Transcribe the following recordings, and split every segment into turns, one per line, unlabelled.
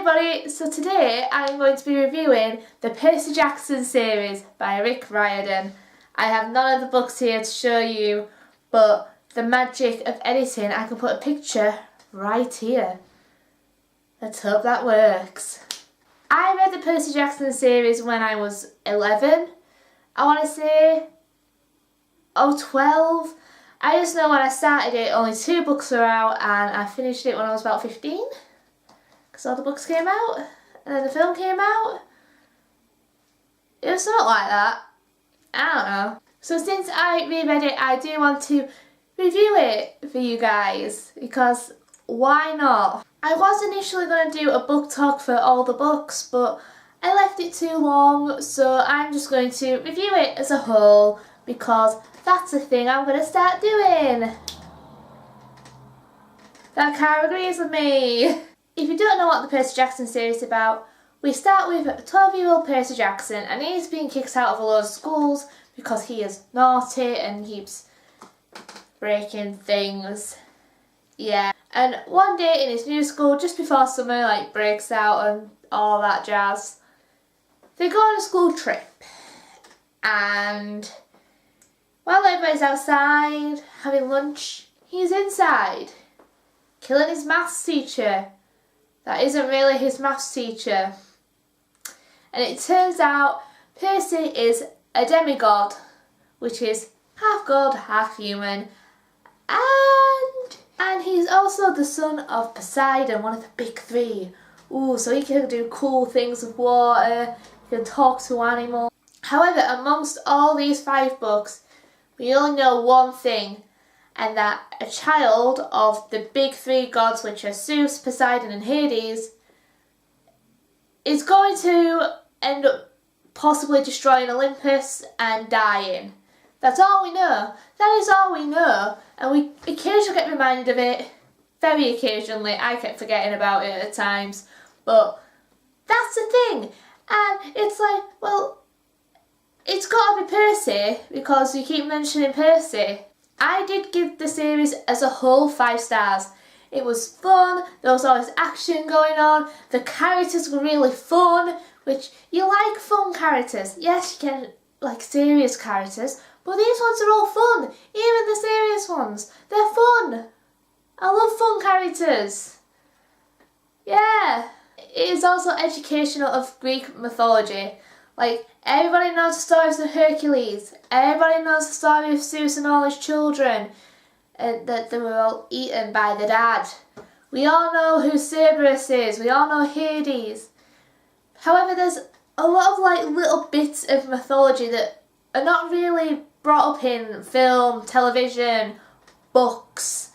everybody, so today I'm going to be reviewing the Percy Jackson series by Rick Riordan. I have none of the books here to show you, but the magic of editing, I can put a picture right here. Let's hope that works. I read the Percy Jackson series when I was 11, I want to say, 12. I just know when I started it, only 2 books were out, and I finished it when I was about 15. Because all the books came out, and then the film came out. It was something like that. I don't know. So since I reread it, I do want to review it for you guys, because why not? I was initially going to do a book talk for all the books, but I left it too long, so I'm just going to review it as a whole, because that's the thing I'm going to start doing. That car agrees with me. If you don't know what the Percy Jackson series is about, we start with 12-year-old Percy Jackson, and he's being kicked out of a lot of schools because he is naughty and keeps breaking things. Yeah. And one day in his new school, just before summer breaks out and all that jazz, they go on a school trip. And while everybody's outside having lunch, he's inside, killing his maths teacher. That isn't really his maths teacher. And it turns out Percy is a demigod, which is half god, half human. And he's also the son of Poseidon, one of the big 3. Ooh, so he can do cool things with water, he can talk to animals. However, amongst all these 5 books, we only know one thing, and that a child of the big 3 gods, which are Zeus, Poseidon and Hades, is going to end up possibly destroying Olympus and dying. That's all we know. That is all we know, and we occasionally get reminded of it. Very occasionally. I kept forgetting about it at times, but that's the thing. And it's like, well, it's got to be Percy, because we keep mentioning Percy. I did give the series as a whole 5 stars. It was fun, there was always action going on, the characters were really fun, which you like fun characters. Yes, you can like serious characters, but these ones are all fun. Even the serious ones, they're fun. I love fun characters. Yeah. It is also educational of Greek mythology. Like, everybody knows the stories of Hercules. Everybody knows the story of Zeus and all his children. And that they were all eaten by the dad. We all know who Cerberus is. We all know Hades. However, there's a lot of little bits of mythology that are not really brought up in film, television, books.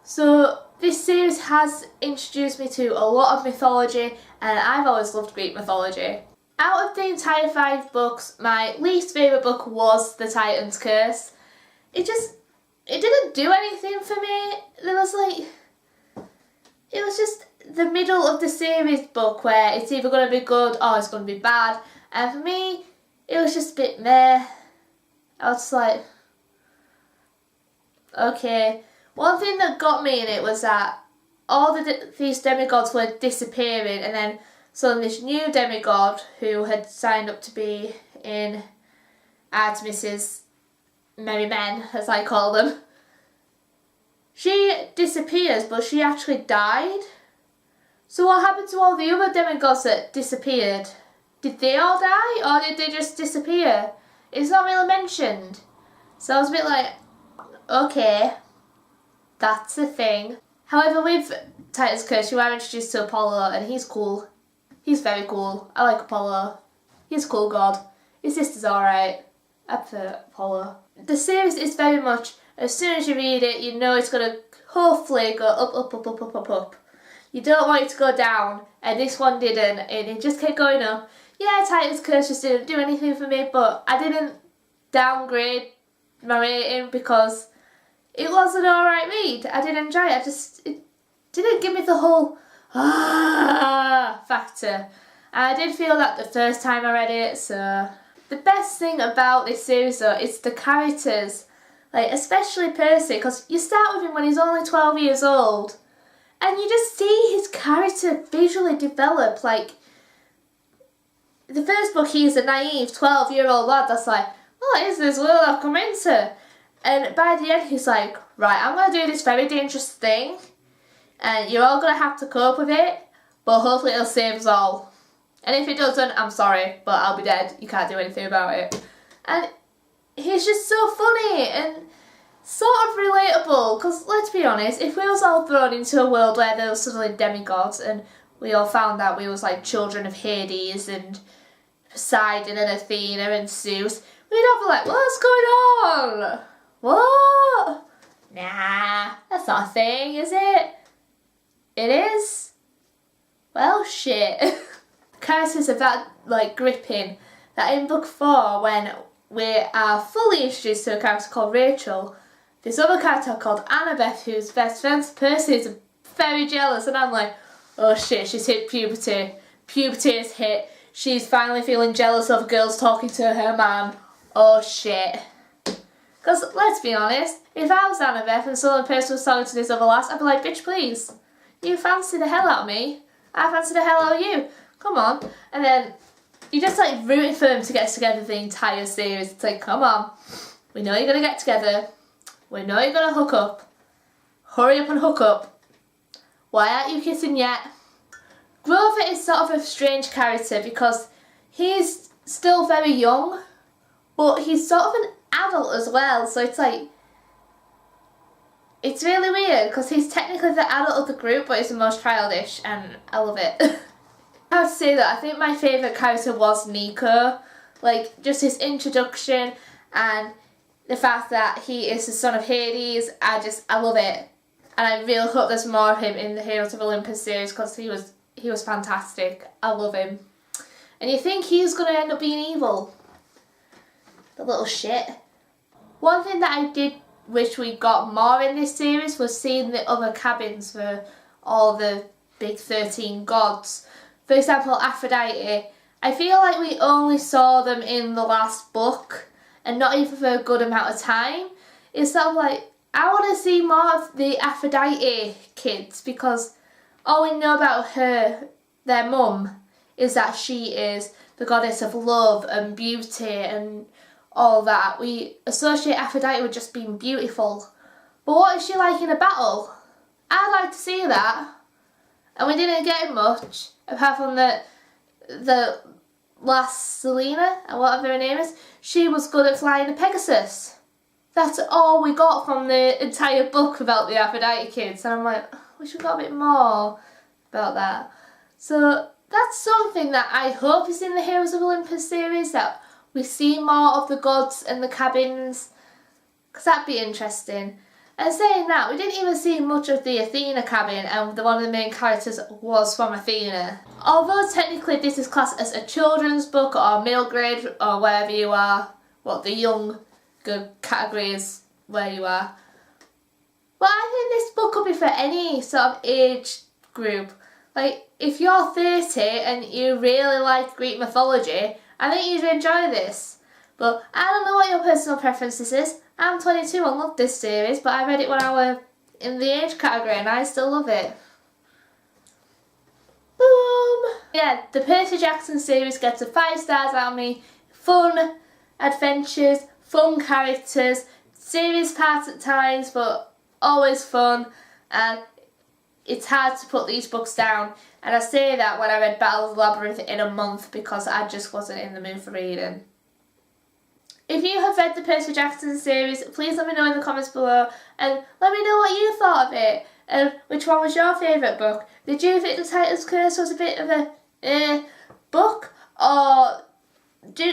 So this series has introduced me to a lot of mythology, and I've always loved Greek mythology. Out of the entire 5 books, my least favourite book was The Titan's Curse. It didn't do anything for me. It was just the middle of the series book where it's either going to be good or it's going to be bad. And for me, it was just a bit meh. I was just like, okay. One thing that got me in it was that all these demigods were disappearing, and then suddenly this new demigod who had signed up to be in Artemis's merry men, as I call them, she disappears, but she actually died. So what happened to all the other demigods that disappeared? Did they all die, or did they just disappear? It's not really mentioned. So I was a bit like, okay, that's the thing. However, with Titan's Curse, you are introduced to Apollo, and he's cool. He's very cool. I like Apollo. He's a cool god. His sister's alright. I prefer Apollo. The series is very much, as soon as you read it, you know it's going to hopefully go up, up, up, up, up, up, up. You don't want it to go down, and this one didn't, and it just kept going up. Yeah, Titan's Curse just didn't do anything for me, but I didn't downgrade my rating because it was an alright read. I did enjoy it. It didn't give me the whole factor. I did feel that the first time I read it, so the best thing about this series though is the characters, especially Percy, because you start with him when he's only 12 years old, And you just see his character visually develop. Like, the first book, he's a naive 12-year-old lad that's like, what is this world I've come into? And by the end, he's like, right, I'm going to do this very dangerous thing, and you're all going to have to cope with it, but hopefully it'll save us all. And if it doesn't, I'm sorry, but I'll be dead. You can't do anything about it. And he's just so funny and sort of relatable, because let's be honest, if we was all thrown into a world where there was suddenly demigods and we all found out we was like children of Hades and Poseidon and Athena and Zeus, we'd all be like, what's going on? What? Nah, that's not a thing, is it? It is? Well, shit. Characters are that like gripping that in book 4, when we are fully introduced to a character called Rachel, this other character called Annabeth, who's best friends with Percy, is very jealous, and I'm like, oh shit, she's hit puberty. Puberty is hit. She's finally feeling jealous of girls talking to her man. Oh shit. Because let's be honest, if I was Annabeth and some Percy was talking to this other lass, I'd be like, bitch, please. You fancy the hell out of me. I fancy the hell out of you. Come on. And then you just like rooting for them to get together the entire series. It's like, come on. We know you're going to get together. We know you're going to hook up. Hurry up and hook up. Why aren't you kissing yet? Grover is sort of a strange character because he's still very young, but he's sort of an adult as well. So it's like, it's really weird because he's technically the adult of the group, but he's the most childish, and I love it. I have to say that I think my favourite character was Nico. Like, just his introduction and the fact that he is the son of Hades, I love it. And I really hope there's more of him in the Heroes of Olympus series because he was fantastic. I love him. And you think he's going to end up being evil. The little shit. One thing that I did wish we got more in this series was seeing the other cabins for all the big 13 gods. For example, Aphrodite. I feel like we only saw them in the last book, and not even for a good amount of time. It's sort of like, I want to see more of the Aphrodite kids, because all we know about her, their mum, is that she is the goddess of love and beauty and all that. We associate Aphrodite with just being beautiful. But what is she like in a battle? I'd like to see that. And we didn't get much, apart from the last Selena, or whatever her name is. She was good at flying a Pegasus. That's all we got from the entire book about the Aphrodite kids. And I'm like, we should have got a bit more about that. So that's something that I hope is in the Heroes of Olympus series, that we see more of the gods and the cabins, because that'd be interesting. And saying that, we didn't even see much of the Athena cabin, and one of the main characters was from Athena. Although technically this is classed as a children's book or middle grade or wherever you are, what the young good category is where you are. But I think this book could be for any sort of age group. Like, if you're 30 and you really like Greek mythology, I think you'd enjoy this. But I don't know what your personal preferences is. I'm 22 and love this series, but I read it when I was in the age category and I still love it. Boom! Yeah, the Percy Jackson series gets a 5 stars out of me. Fun adventures, fun characters, serious parts at times, but always fun. And it's hard to put these books down. And I say that when I read Battle of the Labyrinth in a month because I just wasn't in the mood for reading. If you have read the Percy Jackson series, please let me know in the comments below and let me know what you thought of it and which one was your favourite book. Did you think the Titan's Curse was a bit of a book, or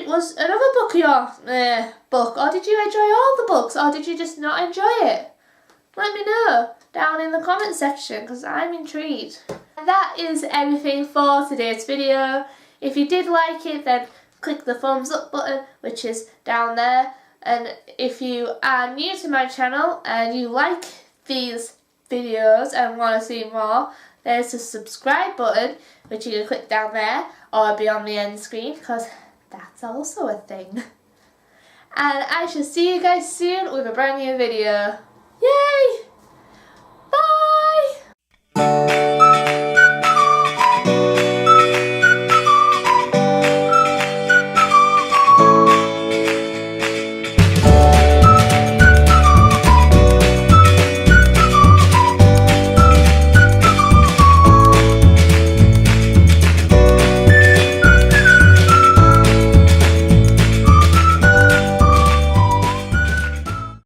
was another book your book, or did you enjoy all the books, or did you just not enjoy it? Let me know down in the comment section because I'm intrigued. And that is everything for today's video. If you did like it, then click the thumbs up button, which is down there. And if you are new to my channel and you like these videos and want to see more, there's the subscribe button, which you can click down there or be on the end screen, because that's also a thing. And I shall see you guys soon with a brand new video. Yay!